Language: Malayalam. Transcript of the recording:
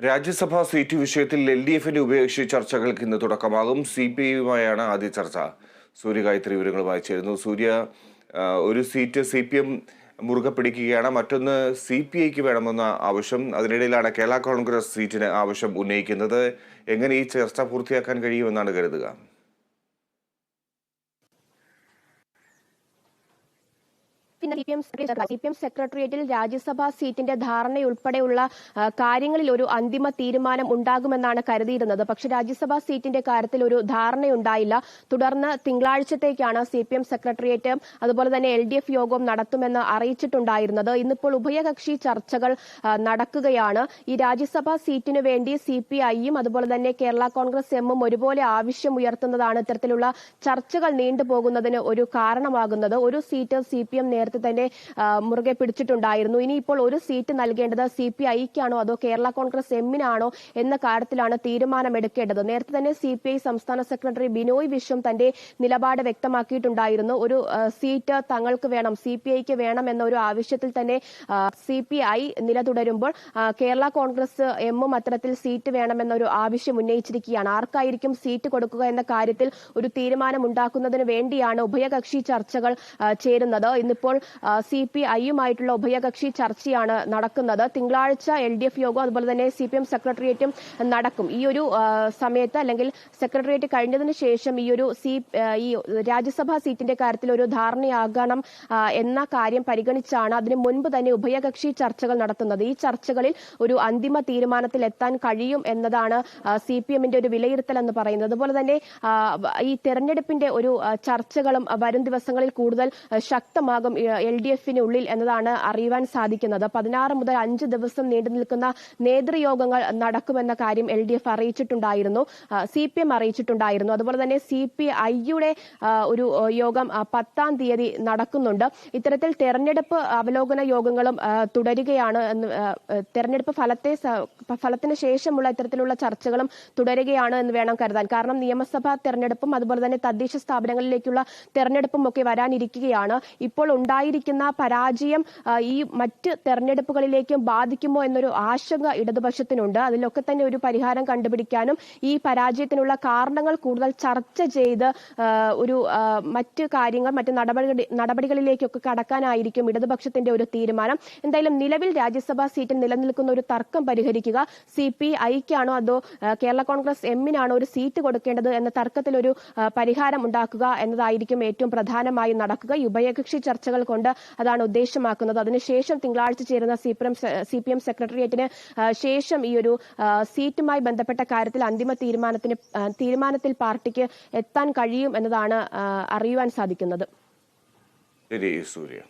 രാജ്യസഭാ സീറ്റ് വിഷയത്തിൽ LDFിന്റെ ഉപേക്ഷിച്ച് ചർച്ചകൾക്ക് ഇന്ന് തുടക്കമാകും. CPIയുമായാണ് ആദ്യ ചർച്ച. സൂര്യ ഗായത്രി വിവരങ്ങളുമായി ചേരുന്നു. സൂര്യ, ഒരു സീറ്റ് CPM മുറുകെ പിടിക്കുകയാണ്, മറ്റൊന്ന് CPIക്ക് വേണമെന്ന ആവശ്യം. അതിനിടയിലാണ് കേരള കോൺഗ്രസ് സീറ്റിന് ആവശ്യം ഉന്നയിക്കുന്നത്. എങ്ങനെ ഈ ചർച്ച പൂർത്തിയാക്കാൻ കഴിയുമെന്നാണ് കരുതുക? CPM സെക്രട്ടേറിയറ്റിൽ രാജ്യസഭാ സീറ്റിന്റെ ധാരണയുൾപ്പെടെയുള്ള കാര്യങ്ങളിൽ ഒരു അന്തിമ തീരുമാനം ഉണ്ടാകുമെന്നാണ് കരുതിയിരുന്നത്. പക്ഷേ രാജ്യസഭാ സീറ്റിന്റെ കാര്യത്തിൽ ഒരു ധാരണയുണ്ടായില്ല. തുടർന്ന് തിങ്കളാഴ്ചത്തേക്കാണ് CPM സെക്രട്ടേറിയറ്റ് അതുപോലെ തന്നെ LDF യോഗവും നടത്തുമെന്ന് അറിയിച്ചിട്ടുണ്ടായിരുന്നത്. ഇന്നിപ്പോൾ ഉഭയകക്ഷി ചർച്ചകൾ നടക്കുകയാണ്. ഈ രാജ്യസഭാ സീറ്റിനു വേണ്ടി CPIയും അതുപോലെ തന്നെ കേരള കോൺഗ്രസ് എമ്മും ഒരുപോലെ ആവശ്യമുയർത്തുന്നതാണ് ഇത്തരത്തിലുള്ള ചർച്ചകൾ നീണ്ടുപോകുന്നതിന് ഒരു കാരണമാകുന്നത്. ഒരു സീറ്റ് CPM നേരത്തെ തന്നെ മുറുകെ പിടിച്ചിട്ടുണ്ടായിരുന്നു. ഇനിയിപ്പോൾ ഒരു സീറ്റ് നൽകേണ്ടത് CPIക്കാണോ അതോ കേരള കോൺഗ്രസ് എമ്മിനാണോ എന്ന കാര്യത്തിലാണ് തീരുമാനമെടുക്കേണ്ടത്. നേരത്തെ തന്നെ CPI സംസ്ഥാന സെക്രട്ടറി ബിനോയ് വിശ്വം തന്റെ നിലപാട് വ്യക്തമാക്കിയിട്ടുണ്ടായിരുന്നു. ഒരു സീറ്റ് തങ്ങൾക്ക് വേണം, CPIക്ക് വേണം എന്ന ഒരു ആവശ്യത്തിൽ തന്നെ CPI നിലതുടരുമ്പോൾ കേരള കോൺഗ്രസ് എമ്മും അത്തരത്തിൽ സീറ്റ് വേണമെന്നൊരു ആവശ്യം ഉന്നയിച്ചിരിക്കുകയാണ്. ആർക്കായിരിക്കും സീറ്റ് കൊടുക്കുക എന്ന കാര്യത്തിൽ ഒരു തീരുമാനം ഉണ്ടാക്കുന്നതിന് വേണ്ടിയാണ് ഉഭയകക്ഷി ചർച്ചകൾ ചേരുന്നത്. ഇന്നിപ്പോൾ CPIയുമായിട്ടുള്ള ഉഭയകക്ഷി ചർച്ചയാണ് നടക്കുന്നത്. തിങ്കളാഴ്ച LDF യോഗം അതുപോലെ തന്നെ CPM സെക്രട്ടേറിയറ്റും നടക്കും. ഈ ഒരു സമയത്ത് അല്ലെങ്കിൽ സെക്രട്ടേറിയറ്റ് കഴിഞ്ഞതിന് ശേഷം ഈ രാജ്യസഭാ സീറ്റിന്റെ കാര്യത്തിൽ ഒരു ധാരണയാകണം എന്ന കാര്യം പരിഗണിച്ചാണ് അതിന് മുൻപ് തന്നെ ഉഭയകക്ഷി ചർച്ചകൾ നടത്തുന്നത്. ഈ ചർച്ചകളിൽ ഒരു അന്തിമ തീരുമാനത്തിൽ എത്താൻ കഴിയും എന്നതാണ് CPMന്റെ ഒരു വിലയിരുത്തൽ എന്ന് പറയുന്നത്. അതുപോലെ തന്നെ ഈ തെരഞ്ഞെടുപ്പിന്റെ ഒരു ചർച്ചകളും വരും ദിവസങ്ങളിൽ കൂടുതൽ ശക്തമാകും LDFിനുള്ളിൽ എന്നതാണ് അറിയുവാൻ സാധിക്കുന്നത്. 16 മുതൽ 5 ദിവസം നീണ്ടു നിൽക്കുന്ന നേതൃയോഗങ്ങൾ നടക്കുമെന്ന കാര്യം LDF അറിയിച്ചിട്ടുണ്ടായിരുന്നു, CPM അറിയിച്ചിട്ടുണ്ടായിരുന്നു. അതുപോലെ തന്നെ CPIയുടെ ഒരു യോഗം 10-ാം തീയതി നടക്കുന്നുണ്ട്. ഇത്തരത്തിൽ തെരഞ്ഞെടുപ്പ് അവലോകന യോഗങ്ങളും തുടരുകയാണ്. തെരഞ്ഞെടുപ്പ് ഫലത്തിന് ശേഷമുള്ള ഇത്തരത്തിലുള്ള ചർച്ചകളും തുടരുകയാണ് എന്ന് വേണം കരുതാൻ. കാരണം നിയമസഭാ തെരഞ്ഞെടുപ്പും അതുപോലെ തന്നെ തദ്ദേശ സ്ഥാപനങ്ങളിലേക്കുള്ള തെരഞ്ഞെടുപ്പും ഒക്കെ വരാനിരിക്കുകയാണ്. ഇപ്പോൾ ഉണ്ടായിരിക്കുന്ന പരാജയം ഈ മറ്റ് തെരഞ്ഞെടുപ്പുകളിലേക്കും ബാധിക്കുമോ എന്നൊരു ആശങ്ക ഇടതുപക്ഷത്തിനുണ്ട്. അതിലൊക്കെ തന്നെ ഒരു പരിഹാരം കണ്ടുപിടിക്കാനും ഈ പരാജയത്തിനുള്ള കാരണങ്ങൾ കൂടുതൽ ചർച്ച ചെയ്ത് ഒരു മറ്റ് കാര്യങ്ങൾ മറ്റ് നടപടികളിലേക്കൊക്കെ കടക്കാനായിരിക്കും ഇടതുപക്ഷത്തിന്റെ ഒരു തീരുമാനം. എന്തായാലും നിലവിൽ രാജ്യസഭാ സീറ്റിൽ നിലനിൽക്കുന്ന ഒരു തർക്കം പരിഹരിക്കുക, CPIക്കാണോ അതോ കേരള കോൺഗ്രസ് എമ്മിനാണോ ഒരു സീറ്റ് കൊടുക്കേണ്ടത് എന്ന തർക്കത്തിലൊരു പരിഹാരം ഉണ്ടാക്കുക എന്നതായിരിക്കും ഏറ്റവും പ്രധാനമായി നടക്കുക. ഈ ഉഭയകക്ഷി ചർച്ചകൾ കൊണ്ട് അതാണ് ഉദ്ദേശമാക്കുന്നത്. അതിനുശേഷം തിങ്കളാഴ്ച ചേരുന്ന CPM സെക്രട്ടേറിയറ്റിന് ശേഷം ഈ ഒരു സീറ്റുമായി ബന്ധപ്പെട്ട കാര്യത്തിൽ അന്തിമ തീരുമാനത്തിൽ പാർട്ടിക്ക് എത്താൻ കഴിയും എന്നതാണ് അറിയുവാൻ സാധിക്കുന്നത്. ശരി സൂര്യ.